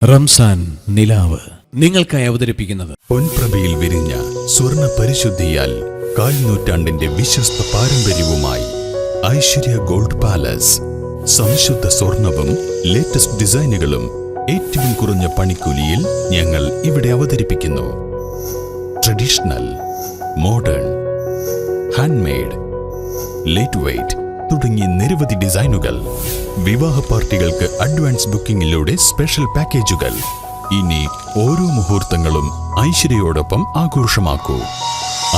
റംസാൻ നിലാവ് നിങ്ങൾക്കായി അവതരിപ്പിക്കുന്നത് പൊൻപ്രഭയിൽ വിരിഞ്ഞ സ്വർണ്ണ പരിശുദ്ധിയാൽ കാൽനൂറ്റാണ്ടിന്റെ വിശ്വസ്ത പാരമ്പര്യവുമായി ഐശ്വര്യ ഗോൾഡ് പാലസ്. സംശുദ്ധ സ്വർണവും ലേറ്റസ്റ്റ് ഡിസൈനുകളും ഏറ്റവും കുറഞ്ഞ പണിക്കൂലിയിൽ ഞങ്ങൾ ഇവിടെ അവതരിപ്പിക്കുന്നു. Traditional, modern, handmade, light weight തുടങ്ങിയ നിരവധി ഡിസൈനുകൾ. വിവാഹ പാർട്ടികൾക്ക് അഡ്വാൻസ് ബുക്കിംഗിലൂടെ സ്പെഷ്യൽ പാക്കേജുകൾ. ഇനി ഓരോ മുഹൂർത്തങ്ങളും ഐശ്വര്യയോടൊപ്പം ആഘോഷമാക്കൂ.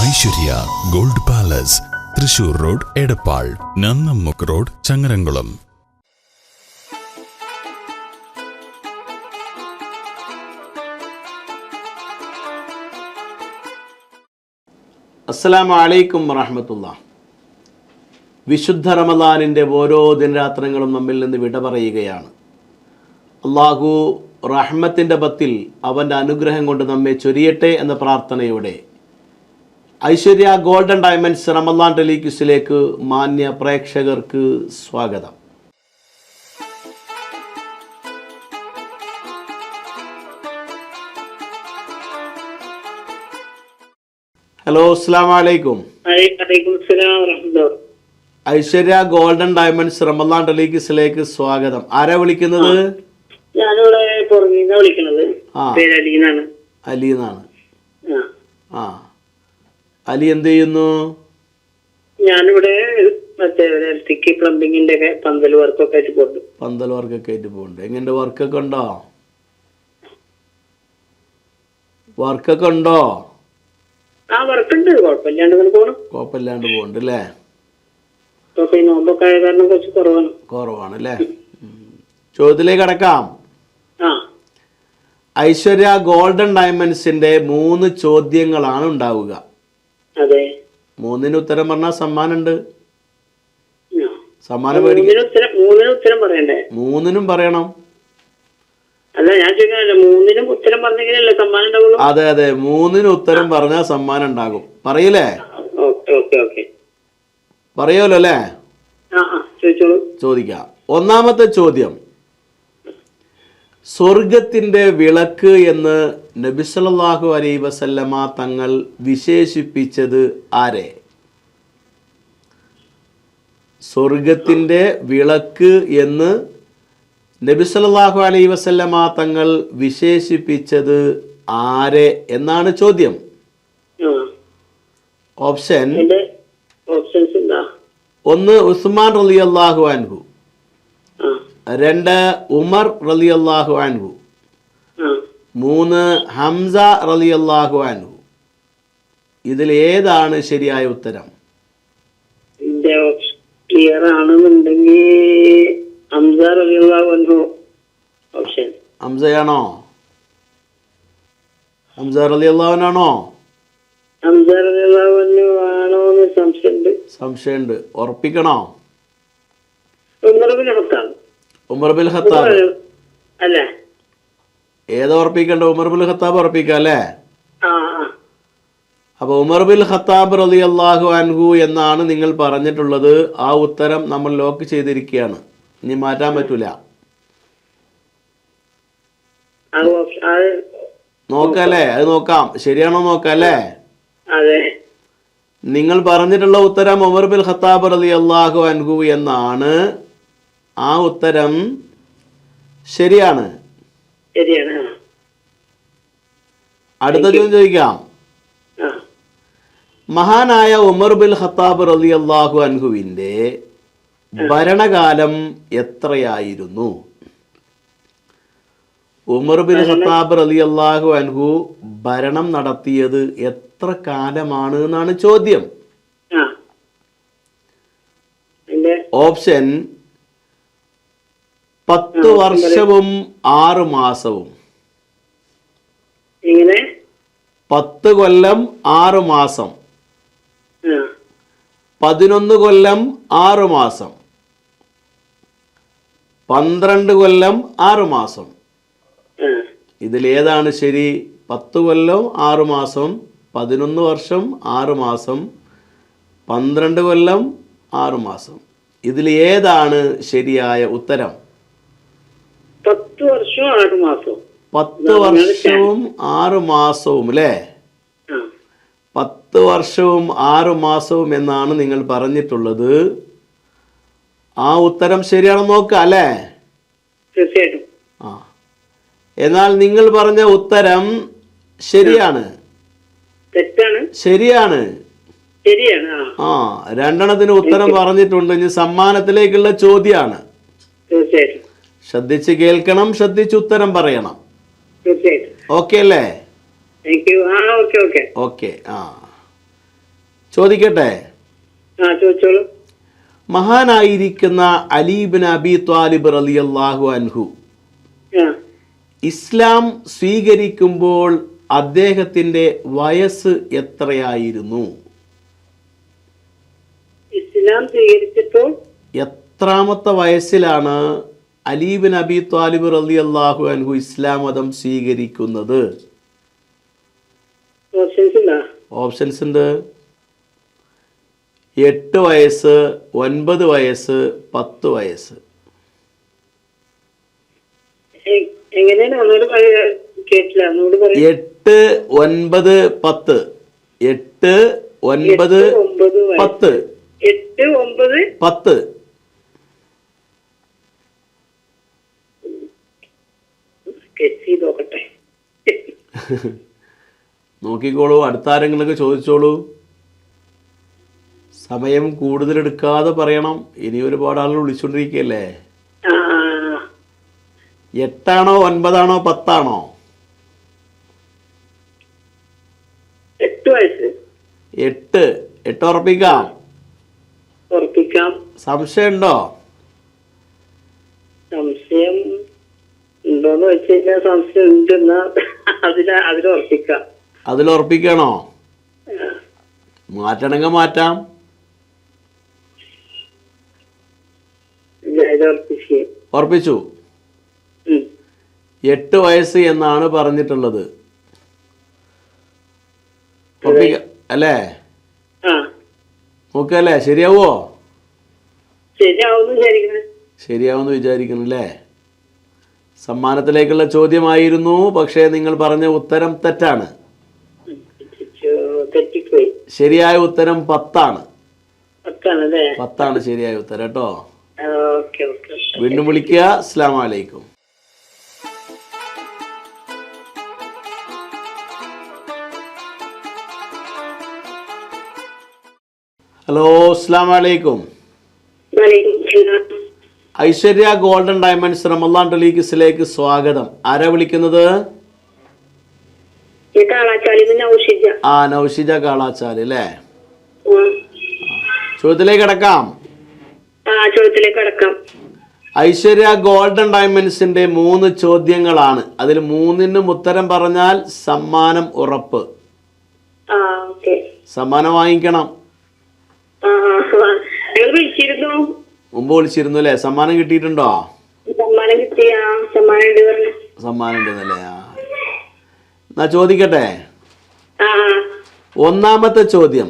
Aishwarya gold palace, Thrissur road, Edappal, Nannammukku road, Changaramkulam. അസ്സലാമു അലൈക്കും വറഹ്മത്തുള്ളാഹി. വിശുദ്ധ റമദാനിൻ്റെ ഓരോ ദിനരാത്രങ്ങളും നമ്മിൽ നിന്ന് വിട പറയുകയാണ്. അള്ളാഹു റഹ്മത്തിൻ്റെ ബത്തിൽ അവൻ്റെ അനുഗ്രഹം കൊണ്ട് നമ്മെ ചൊരിയട്ടെ എന്ന പ്രാർത്ഥനയോടെ ഐശ്വര്യ ഗോൾഡൻ ഡയമണ്ട്സ് റമദാൻ ടെലിക്യൂസിലേക്ക് മാന്യ പ്രേക്ഷകർക്ക് സ്വാഗതം. ഹലോ, അസ്സലാമു അലൈക്കും. ഐശ്വര്യ ഗോൾഡൻ ഡയമണ്ട്സ് റമദാൻ ടെലിക്യൂസിലേക്ക് സ്വാഗതം. ആരാ വിളിക്കുന്നത്? അലിന്നാണ്. ആ, അലി എന്ത് ചെയ്യുന്നു? ഞാനിവിടെ മറ്റേ ഇലക്ട്രിക് പ്ലംബിങ്ങിന്റെ പന്തൽ വർക്കൊക്കെ ആയിട്ട് പോകുന്നു. പന്തൽ വർക്കൊക്കെ ആയിട്ട് പോകുന്നുണ്ട്. എങ്ങനെ വർക്കൊക്കെ ഉണ്ടോ? വർക്കൊക്കെ ഉണ്ടോ? ആ, വർക്കുണ്ട്. കുഴപ്പമില്ലാണ്ട് പോകണം. കുഴപ്പമില്ലാണ്ട് പോകുന്നുണ്ട് അല്ലേ? നോമ്പൊക്കെ ആയ കാരണം കുറച്ച് കുറവാണ് അല്ലേ? ചോദ്യത്തിലേക്ക് കടക്കാം. ആ, ഐശ്വര്യ ഗോൾഡൻ ഡയമണ്ട്സിന്റെ 3 ചോദ്യങ്ങളാണ് ഉണ്ടാവുക. അതെ. 3 ഉത്തരം പറഞ്ഞാൽ സമ്മാനമുണ്ട്. സമ്മാനം ഉത്തരം പറയണ്ടേ? 3 പറയണം. അല്ല, ഞാൻ ചോദിക്കാനല്ല, 3 ഉത്തരം പറഞ്ഞെങ്കിലല്ലേ സമ്മാനം ഉണ്ടാവുള്ളൂ? അതെ അതെ, 3 ഉത്തരം പറഞ്ഞാൽ സമ്മാനം ഉണ്ടാകും. പറയില്ലേ? പറയുമല്ലോ അല്ലേ? ചോദിക്കാം. ഒന്നാമത്തെ ചോദ്യം, സ്വർഗത്തിന്റെ വിളക്ക് എന്ന് നബി സല്ലല്ലാഹു അലൈഹി വസല്ലമ തങ്ങൾ വിശേഷിപ്പിച്ചത് ആരെ? സ്വർഗത്തിന്റെ വിളക്ക് എന്ന് നബി സല്ലല്ലാഹു അലൈഹി വസല്ലമ തങ്ങൾ വിശേഷിപ്പിച്ചത് ആരെ എന്നാണ് ചോദ്യം. ഓപ്ഷൻ: 1 ഉസ്മാൻ റളിയല്ലാഹു അൻഹു, 2 ഉമർ റളിയല്ലാഹു അൻഹു, 3 ഹംസ റളിയല്ലാഹു അൻഹു. ഇതിൽ ഏതാണ് ശരിയായ ഉത്തരം? ക്ലിയർ ആണെന്നുണ്ടെങ്കിൽ ഹംസ റളിയല്ലാഹു അൻഹു ഓപ്ഷൻ. ഹംസയാണോ? ഹംസ റളിയല്ലാഹു അൻഹു ആണോ? ഹംസ റളിയല്ലാഹു അൻഹു ആണോന്ന് സംശയമുണ്ട്. ഉറപ്പിക്കണോ? ഉമർ ബിൻ ഖത്താബ് അല്ലേ? ഏതാ ഉറപ്പിക്കണ്ട? ഉമർ ബിൻ ഖത്താബ് ഉറപ്പിക്കാം അല്ലേ? ആ. അപ്പോൾ ഉമർ ബിൻ ഖത്താബ് റളിയല്ലാഹു അൻഹു എന്നാണ് നിങ്ങൾ പറഞ്ഞിട്ടുള്ളത്. ആ ഉത്തരം നമ്മൾ ലോക്ക് ചെയ്തിരിക്കുകയാണ്. ഇനി മാറ്റാൻ പറ്റൂല. നോക്കല്ലേ? അത് നോക്കാം. ശരിയാണോ നോക്കാം അല്ലേ? അതെ. നിങ്ങൾ പറഞ്ഞിട്ടുള്ള ഉത്തരം ഉമർ ബിൻ ഖത്താബ് റളിയല്ലാഹു അൻഹു എന്നാണ്. ആ ഉത്തരം ശരിയാണ്. അടുത്ത ചോദ്യം ചോദിക്കാം. മഹാനായ ഉമർ ബിൻ ഖത്താബ് റളിയല്ലാഹു അൻഹുവിന്റെ ഭരണകാലം എത്രയായിരുന്നു? ഉമർ ബിൻ ഖത്താബ് റളിയല്ലാഹു അൻഹു ഭരണം നടത്തിയത് എത്ര കാലമാണ് എന്നാണ് ചോദ്യം. ഓപ്ഷൻ: 10 വർഷവും 6 മാസവും. 10 കൊല്ലം 6 മാസം, 11 കൊല്ലം 6 മാസം, 12 കൊല്ലം 6 മാസം. ഇതിലേതാണ് ശരി? 10 കൊല്ലം 6 മാസം, 11 വർഷം 6 മാസം, 12 കൊല്ലം 6 മാസം. ഇതിൽ ഏതാണ് ശരിയായ ഉത്തരം? 10 വർഷം 6 മാസം. 10 വർഷവും 6 മാസവും അല്ലേ? ആ 10 വർഷവും 6 മാസവും എന്നാണ് നിങ്ങൾ പറഞ്ഞിട്ടുള്ളത്. ആ ഉത്തരം ശരിയാണെന്ന് നോക്കുക അല്ലേ? തീർച്ചയായിട്ടും. ആ, എന്നാൽ നിങ്ങൾ പറഞ്ഞ ഉത്തരം ശരിയാണ്. തെറ്റാണ്? ശരിയാണ്. ശരിയാണ്. ആ, 2 ഉത്തരം പറഞ്ഞിട്ടുണ്ട്. ഇനി സമ്മാനത്തിലേക്കുള്ള ചോദ്യമാണ്. തീർച്ചയായിട്ടും. ശ്രദ്ധിച്ച് കേൾക്കണം, ശ്രദ്ധിച്ച് ഉത്തരം പറയണം. തീർച്ചയായിട്ടും. ഓക്കെ അല്ലേ? Thank you. ആ ഓക്കെ ഓക്കെ ഓക്കെ. ആ, ചോദിക്കട്ടെ. ആ ചോദിച്ചോളൂ. മഹാനായിരിക്കുന്ന അലി ഇബ്നു അബി ത്വാലിബ് റളിയല്ലാഹു അൻഹു ആ ഇസ്ലാം സ്വീകരിക്കുമ്പോൾ അദ്ദേഹത്തിന്റെ വയസ്സ് എത്രയായിരുന്നു? ഇസ്ലാം സ്വീകരിച്ചപ്പോൾ എത്രാമത്തെ വയസ്സിലാണ് അലി ഇബ്നു അബി ത്വാലിബ് റളിയല്ലാഹു അൻഹു ഇസ്ലാം മതം സ്വീകരിക്കുന്നത്? ഓപ്ഷൻസ് ഉണ്ടോ? ഓപ്ഷൻസ് ഉണ്ട്. 8 വയസ്സ്, 9 വയസ്സ്, 10 വയസ്സ്. എങ്ങനെയാണ് ഒന്നുകൂടെ കേട്ടില്ല, ഒന്നുകൂടെ പറയാം. 8, 9, 10. 8, 9, 10. 8, 9, 10. നോക്കട്ടെ. നോക്കിക്കോളൂ, അടുത്ത ആരെങ്കിലൊക്കെ ചോദിച്ചോളൂ. സമയം കൂടുതലെടുക്കാതെ പറയണം. ഇനി ഒരുപാട് ആളുകൾ വിളിച്ചുകൊണ്ടിരിക്കുകയല്ലേ. 8 ആണോ 9 ആണോ 10 ആണോ? 8 വയസ്സ്. 8. 8 ഉറപ്പിക്കാം. ഉറപ്പിക്കാം. സംശയം ഉണ്ടോ? സംശയം ഉണ്ടോന്ന് വെച്ച് കഴിഞ്ഞാൽ സംശയം ഉണ്ടെന്നാ അതിലുറപ്പിക്കാം. അതിലുറപ്പിക്കണോ? മാറ്റണമെങ്കിൽ മാറ്റാം. ഉറപ്പിച്ചു. 8 വയസ്സ് എന്നാണ് പറഞ്ഞിട്ടുള്ളത്. അല്ലേ? നോക്കല്ലേ, ശരിയാവോ? ശരിയാവുമെന്ന് വിചാരിക്കണം അല്ലേ? സമ്മാനത്തിലേക്കുള്ള ചോദ്യമായിരുന്നു, പക്ഷേ നിങ്ങൾ പറഞ്ഞ ഉത്തരം തെറ്റാണ്. ശരിയായ ഉത്തരം 10 ആണ്. 10 ആണ് ശരിയായ ഉത്തരം കേട്ടോ. വീണ്ടും വിളിക്കുക. അസ്സലാമു അലൈക്കും. ഹലോ, അസ്സലാമു അലൈക്കും. ഐശ്വര്യ ഗോൾഡൻ ഡയമണ്ട്സ് റമദാൻ ടെലികിസിലേക്ക് സ്വാഗതം. ആരാ വിളിക്കുന്നത്? ആ, നൗഷിജ കാളാച്ചാല് അല്ലേ? ചോദ്യത്തിലേക്ക് കടക്കാം. ഐശ്വര്യ ഗോൾഡൻ ഡയമണ്ട്സിന്റെ 3 ചോദ്യങ്ങളാണ്. അതിൽ 3നും ഉത്തരം പറഞ്ഞാൽ സമ്മാനം ഉറപ്പ്. സമ്മാനം വാങ്ങിക്കണം. മുമ്പ് വിളിച്ചിരുന്നു അല്ലേ? സമ്മാനം കിട്ടിയിട്ടുണ്ടോ? സമ്മാനം ഉണ്ടെന്നല്ലേ? എന്നാ ചോദിക്കട്ടെ. 1ാമത്തെ ചോദ്യം,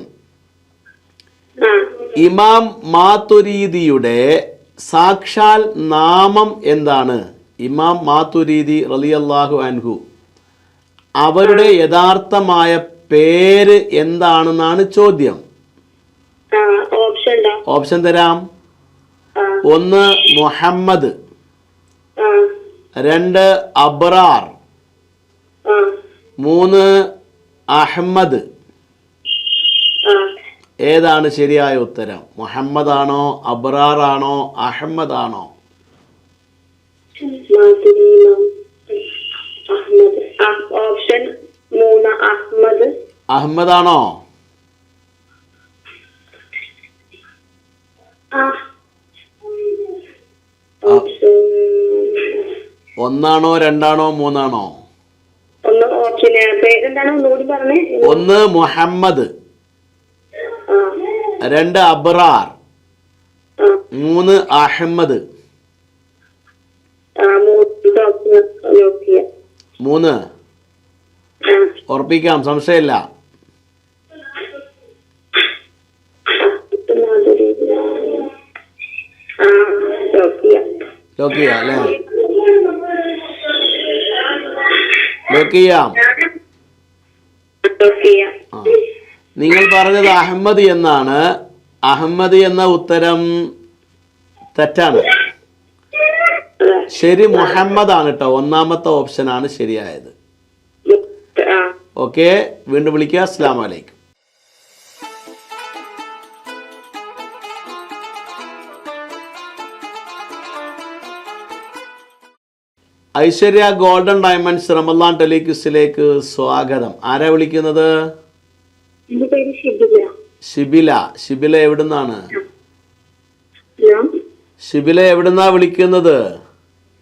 ഇമാം മാതുരീദിയുടെ സാക്ഷാൽ നാമം എന്താണ്? ഇമാം മാതുരീദി റളിയല്ലാഹു അൻഹു അവരുടെ യഥാർത്ഥമായ പേര് എന്താണെന്നാണ് ചോദ്യം. ഓപ്ഷൻ തരാം. 1 മുഹമ്മദ്, 2 അബ്റാർ, 3 അഹമ്മദ്. ഏതാണ് ശരിയായ ഉത്തരം? മുഹമ്മദ് ആണോ, അബ്റാർ ആണോ, അഹമ്മദ് ആണോ? ഓപ്ഷൻ 3 അഹമ്മദ്. അഹമ്മദ് ആണോ? ഒന്നാണോ 2ആണോ 3ആണോ? 1 മുഹമ്മദ്, 2 അബ്റാർ, 3 അഹമ്മദ്. 3 ഉറപ്പിക്കാം, സംശയമില്ല. ലോക്ക് ചെയ്യാം അല്ലേ? ലോക്ക് ചെയ്യാം. ഓക്കെ. ആ. നിങ്ങൾ പറഞ്ഞത് അഹമ്മദ് എന്നാണ്. അഹമ്മദ് എന്ന ഉത്തരം തെറ്റാണ്. ശരി മുഹമ്മദ് ആണ് കേട്ടോ. ഒന്നാമത്തെ ഓപ്ഷനാണ് ശരിയായത്. ഓക്കെ, വീണ്ടും വിളിക്കുക. അസ്സലാമു അലൈക്കും. ഐശ്വര്യ ഗോൾഡൻ ഡയമണ്ട്സ് റമദാൻ ടെലിക്വിസിലേക്ക് സ്വാഗതം. ആരാ വിളിക്കുന്നത്? എന്റെ പേര് ഷിബില. ഷിബില. ഷിബില എവിടുന്നാണ്? ഹലോ. ഷിബില എവിടുന്നാ വിളിക്കുന്നത്?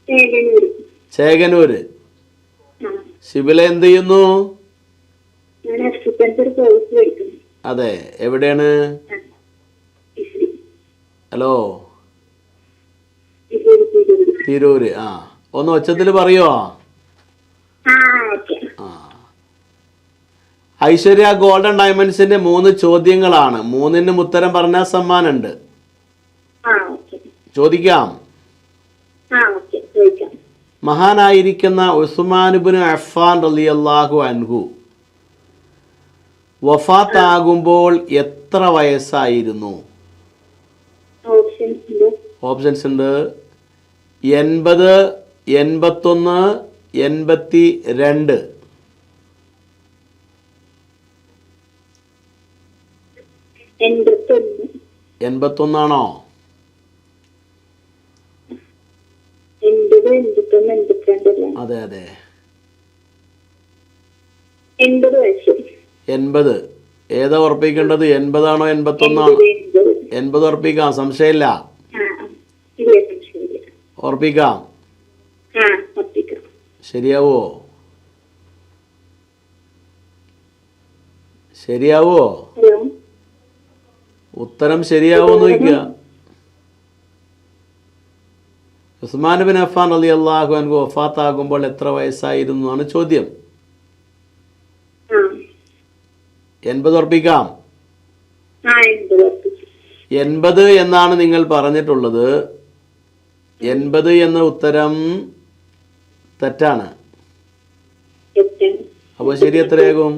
ചേകനൂര്. ചേകനൂര്. ഷിബില എന്ത് ചെയ്യുന്നു? ഞാൻ അസിസ്റ്റൻസ് ഒരു കോഴ്സ് പഠിക്കുന്നു. അതെ, എവിടെയാണ്? ഹലോ, തിരൂര്. ആ, ഒന്ന് ഒച്ചത്തിൽ പറയോ? ആ. ഐശ്വര്യ ഗോൾഡൻ ഡയമണ്ട്സിന്റെ 3 ചോദ്യങ്ങളാണ്. 3നും ഉത്തരം പറഞ്ഞാൽ സമ്മാനമുണ്ട്. ചോദിക്കാം. മഹാനായിരിക്കുന്ന ഉസ്മാൻ ഇബ്നു അഫ്ഫാൻ റളിയല്ലാഹു അൻഹു വഫാത്താകുമ്പോൾ എത്ര വയസ്സായിരുന്നു? ഓപ്ഷൻസ് ഉണ്ട്. 80, 81, 82. 81 ആണോ? 80. അതെ അതെ, 80. ഏതാ ഉറപ്പിക്കേണ്ടത്? 80 ആണോ 81 ആണോ? 80 ഉറപ്പിക്കാം, സംശയമില്ല. ഉറപ്പിക്കാം. ശരിയാവോ? ശരിയാവോ? ഉത്തരം ശരിയാവോന്ന് ചോദിക്കുക. ഉസ്മാൻ ബിൻ അഫ്ഫാൻ റളിയല്ലാഹു അൻഹു വഫാത്താകുമ്പോൾ എത്ര വയസ്സായിരുന്നു ആണ് ചോദ്യം. 80 ഉറപ്പിക്കാം. 80 എന്നാണ് നിങ്ങൾ പറഞ്ഞിട്ടുള്ളത്. 80 എന്ന ഉത്തരം തെറ്റാണ്. അപ്പൊ ശരി എത്രയാകും?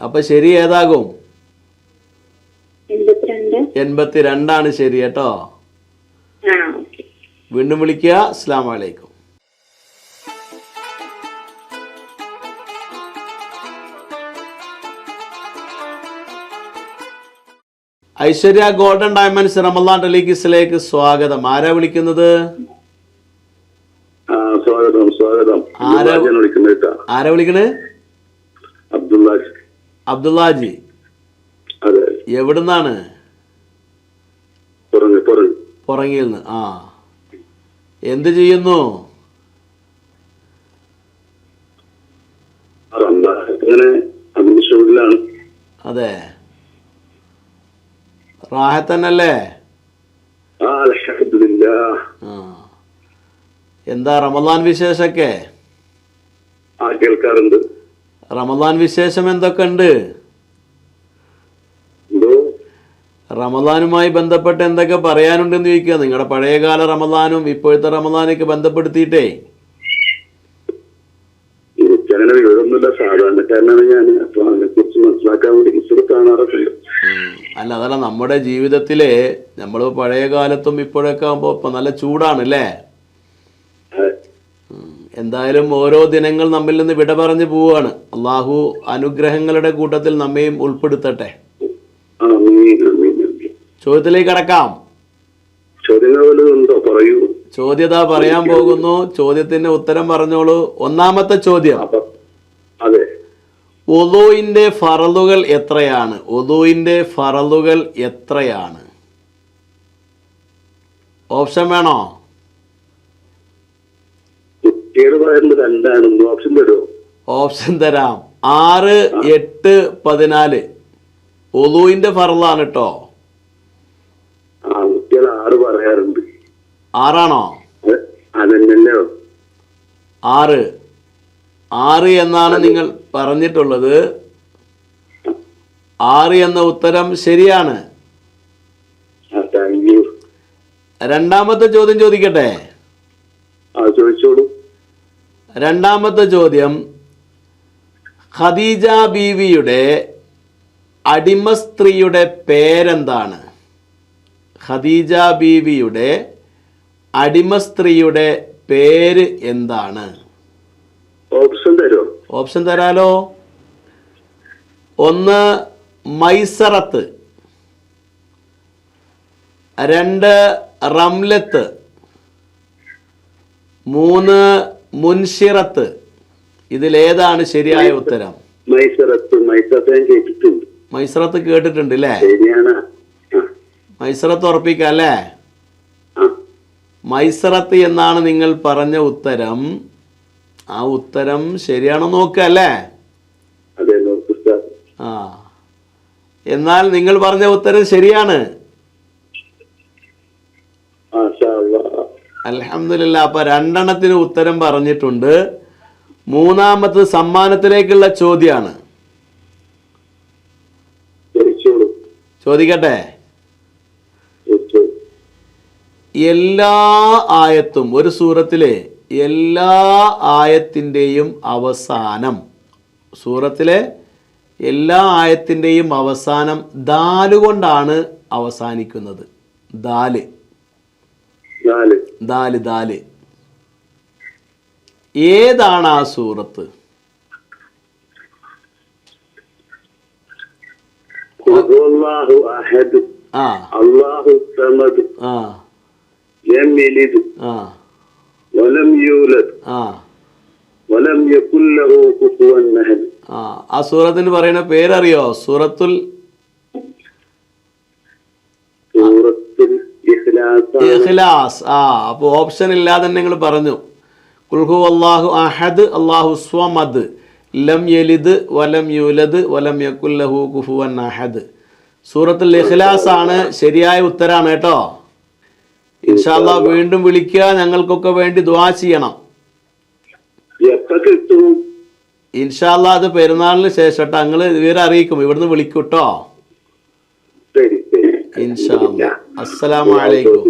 അപ്പൊ ശരി ഏതാകും? 82 ആണ് ശരി കേട്ടോ. വീണ്ടും വിളിക്കുക. അസ്സലാമു അലൈക്കും. ഐശ്വര്യ ഗോൾഡൻ ഡയമണ്ട്സ് റമദാൻ ടെലിക്വിസിലേക്ക് സ്വാഗതം. ആരാ വിളിക്കുന്നത്? ആരാ വിളിക്കണേ? അബ്ദുല്ലാജി. എവിടുന്നാണ്? പുറങ്ങിൽ നിന്ന്. ആ, എന്ത് ചെയ്യുന്നു? അതെ, റാഹത്തന്നല്ലേ? എന്താ റമദാൻ വിശേഷമൊക്കെ? കേൾക്കാറുണ്ട്. റമദാൻ വിശേഷം എന്തൊക്കെ ഉണ്ട്? റമദാനുമായി ബന്ധപ്പെട്ട് എന്തൊക്കെ പറയാനുണ്ടെന്ന് ചോദിക്കുക. നിങ്ങളുടെ പഴയകാല റമദാനും ഇപ്പോഴത്തെ റമദാനൊക്കെ ബന്ധപ്പെടുത്തിയിട്ടേ. എനിക്കങ്ങനെ വിവരമൊന്നുമില്ല, സാധാരണക്കാരനാണ് ഞാൻ. അപ്പൊ അതിനെ കുറിച്ച് മനസ്സിലാക്കാൻ വേണ്ടി ഇച്ചിരി കാണാറൊക്കെ. അല്ല, അതല്ല, നമ്മുടെ ജീവിതത്തില് നമ്മൾ പഴയ കാലത്തും ഇപ്പോഴൊക്കെ ആകുമ്പോ ഇപ്പൊ നല്ല ചൂടാണ് അല്ലേ? എന്തായാലും ഓരോ ദിനങ്ങൾ നമ്മിൽ നിന്ന് വിട പറഞ്ഞു പോവുകയാണ്. അള്ളാഹു അനുഗ്രഹങ്ങളുടെ കൂട്ടത്തിൽ നമ്മയും ഉൾപ്പെടുത്തട്ടെ. ചോദ്യത്തിലേക്ക് കടക്കാം. ചോദ്യത പറയാൻ പോകുന്നു. ചോദ്യത്തിന് ഉത്തരം പറഞ്ഞോളൂ. ഒന്നാമത്തെ ചോദ്യം, വുളൂഇന്റെ ഫറളുകൾ എത്രയാണ്? വുളൂഇന്റെ ഫറളുകൾ എത്രയാണ്? ഓപ്ഷൻ വേണോ? ഓപ്ഷൻ തരാം. 6, 8, 14. വുളൂഇന്റെ ഫറളാണ് കേട്ടോ. 6 ആണോ? 6 എന്നാണ് നിങ്ങൾ പറഞ്ഞിട്ടുള്ളത്. 6 എന്ന ഉത്തരം ശരിയാണ്. രണ്ടാമത്തെ ചോദ്യം ചോദിക്കട്ടെ? ചോദിച്ചോളൂ. രണ്ടാമത്തെ ചോദ്യം, ഖദീജ ബീവിയുടെ അടിമ സ്ത്രീയുടെ പേരെന്താണ്? ഖദീജ ബീവിയുടെ അടിമ സ്ത്രീയുടെ പേര് എന്താണ്? ഓപ്ഷൻ തരുമോ? ഓപ്ഷൻ തരാലോ. 1 മൈസറത്ത്, 2 റംലത്ത്, 3 മുൻഷിറത്ത്. ഇതിലേതാണ് ശരിയായ ഉത്തരം? മൈസറത്ത് ഞാൻ കേട്ടിട്ടുണ്ട്. മൈസറത്ത് കേട്ടിട്ടുണ്ട് അല്ലേ? ശരിയാണ്. മൈസറത്ത് ഉറപ്പിക്കാം അല്ലേ? ആ, മൈസറത്ത് എന്നാണ് നിങ്ങൾ പറഞ്ഞ ഉത്തരം. ആ ഉത്തരം ശരിയാണോ നോക്കുക അല്ലേ? അതെ, നോക്കൂ സാർ. ആ, എന്നാൽ നിങ്ങൾ പറഞ്ഞ ഉത്തരം ശരിയാണ്. മാഷാ അല്ലാഹ്. അൽഹംദുലില്ലാ. അപ്പൊ 2 ഉത്തരം പറഞ്ഞിട്ടുണ്ട്. 3ാമത്തെ സമ്മാനത്തിലേക്കുള്ള ചോദ്യമാണ്. ചോദിച്ചോളൂ. ചോദിക്കട്ടെ. ചോദിച്ചോളൂ. എല്ലാ ആയത്തും, ഒരു സൂറത്തിലെ എല്ലാ ആയത്തിൻ്റെയും അവസാനം, സൂറത്തിലെ എല്ലാ ആയത്തിൻ്റെയും അവസാനം ദാലുകൊണ്ടാണ് അവസാനിക്കുന്നത്. ദാല്. ഏതാണ് ആ സൂറത്ത്? അല്ലാഹു അഹദ്, ആ അല്ലാഹു സമദ്, ആ ലം യലിദ് ആ വലം യൂലദ് ആ വലം യകുൽ ലഹു കുഫുവൻ അഹദ്. ആ സൂറത്തിന് പറയുന്ന പേരറിയോ? സൂറത്തുൽ ഇഖ്ലാസ്. അപ്പോൾ ഓപ്ഷൻ ഇല്ലാതെ നിങ്ങൾ പറഞ്ഞു. ഖുൽ ഹുവല്ലാഹു അഹദ്, അല്ലാഹു സ്വമദ്, ലം യലിദ് വലം യൂലദ് വലം യകുൽ ലഹു കുഫുവൻ അഹദ്. സൂറത്തുൽ ഇഖ്ലാസ് ആണ് ശരിയായ ഉത്തരാണ് കേട്ടോ. ഇൻഷാ അല്ലാഹ് വീണ്ടും വിളിക്കുക, ഞങ്ങൾക്കൊക്കെ വേണ്ടി ദുആ ചെയ്യണം. ഇൻഷാ അല്ലാഹ് അത് പെരുന്നാളിന് ശേഷം കേട്ടോ. ഞങ്ങൾ ഇവരെ അറിയിക്കും, ഇവിടുന്ന് വിളിക്കും കേട്ടോ. ഇൻഷാ അല്ലാഹ്. അസ്സലാമു അലൈക്കും.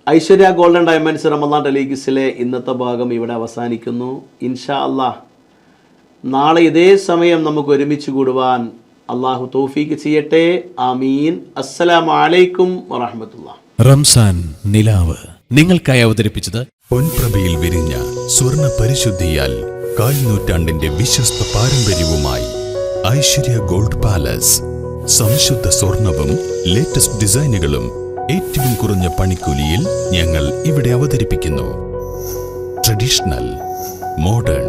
ഐശ്വര്യ ഗോൾഡൻ ഡയമണ്ട്സ് റമദാൻ ടെലിഗിസിലെ ഇന്നത്തെ ഭാഗം ഇവിടെ അവസാനിക്കുന്നു. ഇൻഷാ അല്ലാഹ് നാളെ ഇതേ സമയം നമുക്ക് ഒരുമിച്ച് കൂടുവാൻ അള്ളാഹു തൗഫീക്ക് ചെയ്യട്ടെ. ആമീൻ. അസ്സലാമു അലൈക്കും വറഹ്മത്തുള്ളാഹി. റംസാൻ നിലാവ് നിങ്ങൾക്കായി അവതരിപ്പിച്ചത് പൊൻപ്രഭയിൽ വിരിഞ്ഞ സ്വർണ്ണ പരിശുദ്ധിയാൽ 4 നൂറ്റാണ്ടിന്റെ വിശ്വസ്ത പാരമ്പര്യവുമായി ഐശ്വര്യ ഗോൾഡ് പാലസ്. സംശുദ്ധ സ്വർണവും ലേറ്റസ്റ്റ് ഡിസൈനുകളും ഏറ്റവും കുറഞ്ഞ പണിക്കൂലിയിൽ ഞങ്ങൾ ഇവിടെ അവതരിപ്പിക്കുന്നു. Traditional, modern,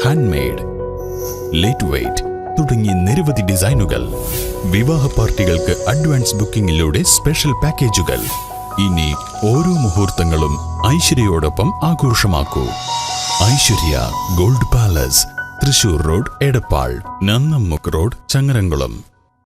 handmade, light weight തുടങ്ങിയ നിരവധി ഡിസൈനുകൾ. വിവാഹ പാർട്ടികൾക്ക് അഡ്വാൻസ് ബുക്കിംഗിലൂടെ സ്പെഷ്യൽ പാക്കേജുകൾ. ഇനി ഓരോ മുഹൂർത്തങ്ങളും ഐശ്വര്യയോടൊപ്പം ആഘോഷമാക്കൂ. Aishwarya gold palace, Thrissur road, Edappal, Nannammukku road, Changaramkulam.